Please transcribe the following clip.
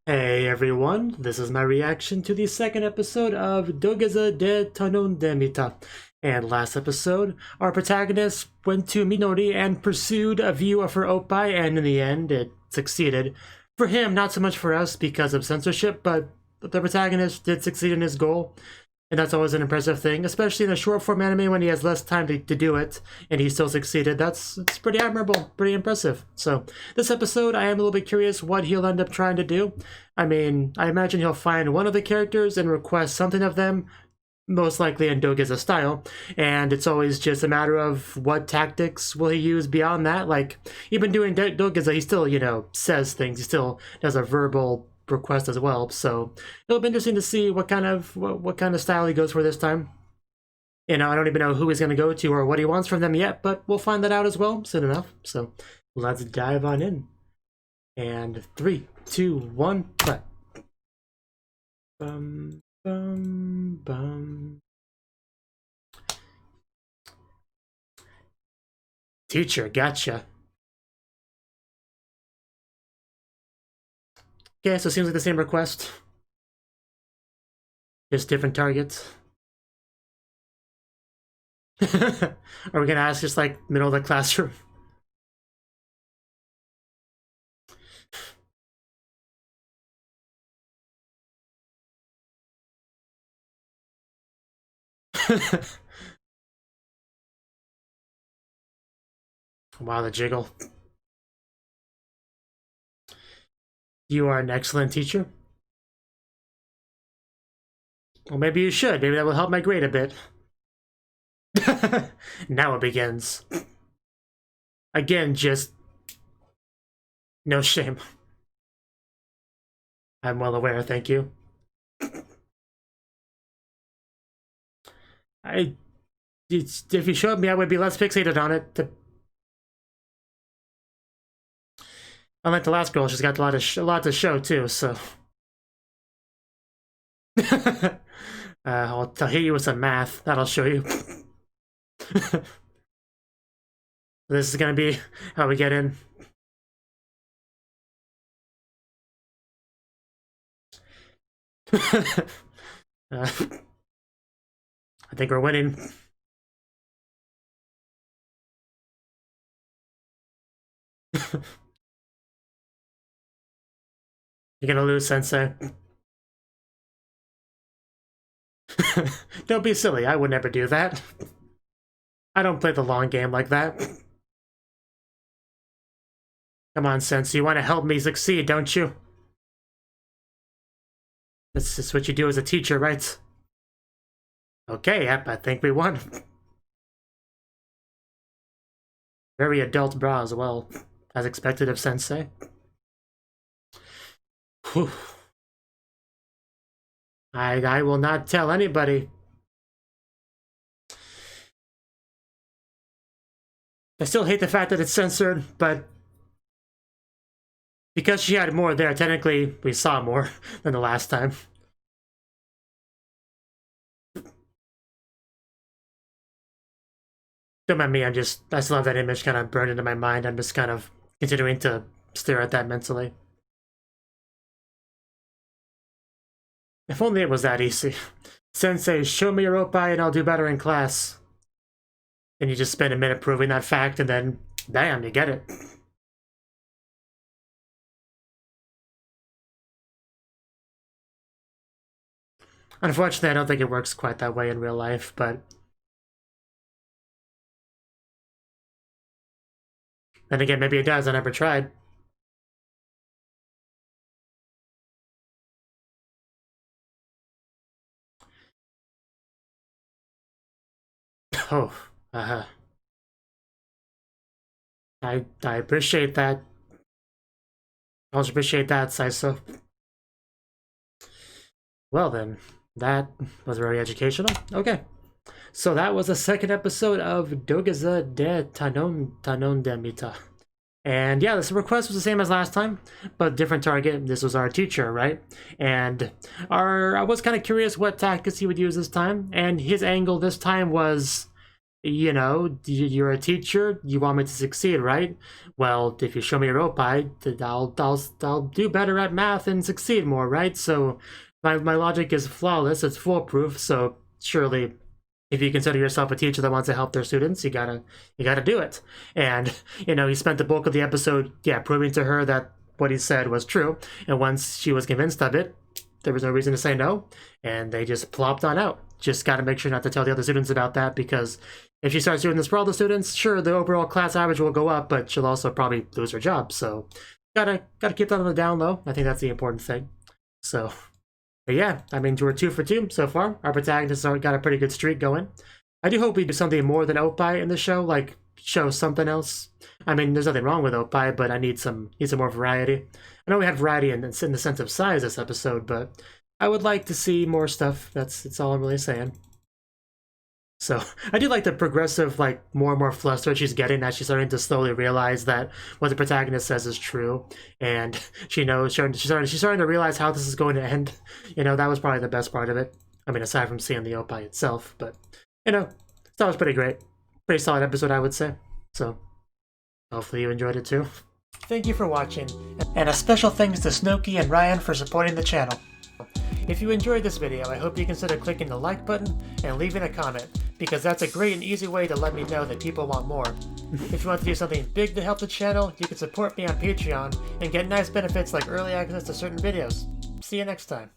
Hey everyone, this is my reaction to the second episode of Dogeza de Tanondemita. And last episode, our protagonist went to Minori and pursued a view of her oppai, and in the end, it succeeded. For him, not so much for us because of censorship, but the protagonist did succeed in his goal. And that's always an impressive thing, especially in a short form anime when he has less time to do it, and he still succeeded. It's pretty admirable, pretty impressive. So this episode, I am a little bit curious what he'll end up trying to do. I mean, I imagine he'll find one of the characters and request something of them, most likely in Dogeza style, and it's always just a matter of what tactics will he use beyond that. Like, even doing Dogeza, he still, says things, he still does a verbal request as well, so it'll be interesting to see what kind of style he goes for this time. I don't even know who he's going to go to or what he wants from them yet, but we'll find that out as well soon enough. So let's dive on in. And 3, 2, 1, play. Bum, bum, bum. Teacher, gotcha. Okay, so it seems like the same request. Just different targets. Are we gonna ask just like middle of the classroom? Wow, the jiggle. You are an excellent teacher. Well, maybe you should. Maybe that will help my grade a bit. Now it begins. Again, just no shame. I'm well aware, thank you. If you showed me, I would be less fixated on it. Unlike the last girl, she's got a lot to show too, so. I'll hit you with some math. That'll show you. This is gonna be how we get in. I think we're winning. You're gonna lose, Sensei. Don't be silly, I would never do that. I don't play the long game like that. Come on, Sensei, you want to help me succeed, don't you? That's just what you do as a teacher, right? Okay, yep, I think we won. Very adult bra as well, as expected of Sensei. Whew. I will not tell anybody. I still hate the fact that it's censored, but because she had more there, technically we saw more than the last time. Don't mind me, I still have that image kind of burned into my mind. I'm just kind of continuing to stare at that mentally. If only it was that easy. Sensei, show me your oppai and I'll do better in class. And you just spend a minute proving that fact and then, bam, you get it. Unfortunately, I don't think it works quite that way in real life, but then again, maybe it does. I never tried. Oh, I appreciate that. I also appreciate that, Saiso. Well then, that was very educational. Okay. So that was the second episode of Dogeza de Tanondemita. And yeah, this request was the same as last time, but different target. This was our teacher, right? And I was kind of curious what tactics he would use this time, and his angle this time was you know, you're a teacher, you want me to succeed, right? Well, if you show me your opie, I'll do better at math and succeed more, right? So my logic is flawless, it's foolproof, so surely if you consider yourself a teacher that wants to help their students, you gotta do it. And, you know, he spent the bulk of the episode, yeah, proving to her that what he said was true, and once she was convinced of it, there was no reason to say no, and they just plopped on out. Just gotta make sure not to tell the other students about that, because if she starts doing this for all the students, sure, the overall class average will go up, but she'll also probably lose her job, so gotta keep that on the down low. I think that's the important thing. So, but yeah, I mean, we're 2 for 2 so far. Our protagonists got a pretty good streak going. I do hope we do something more than opie in the show, like show something else. I mean, there's nothing wrong with opie, but I need some more variety. I know we had variety in the sense of size this episode, but I would like to see more stuff. That's all I'm really saying. So I do like the progressive, like, more and more flustered she's getting as she's starting to slowly realize that what the protagonist says is true, and she knows she's starting to realize how this is going to end. You know, that was probably the best part of it. I mean, aside from seeing the opie itself, but you know, that was pretty great, pretty solid episode, I would say. So hopefully you enjoyed it too. Thank you for watching, and a special thanks to Cnouki and Ryan for supporting the channel. If you enjoyed this video, I hope you consider clicking the like button and leaving a comment, because that's a great and easy way to let me know that people want more. If you want to do something big to help the channel, you can support me on Patreon and get nice benefits like early access to certain videos. See you next time.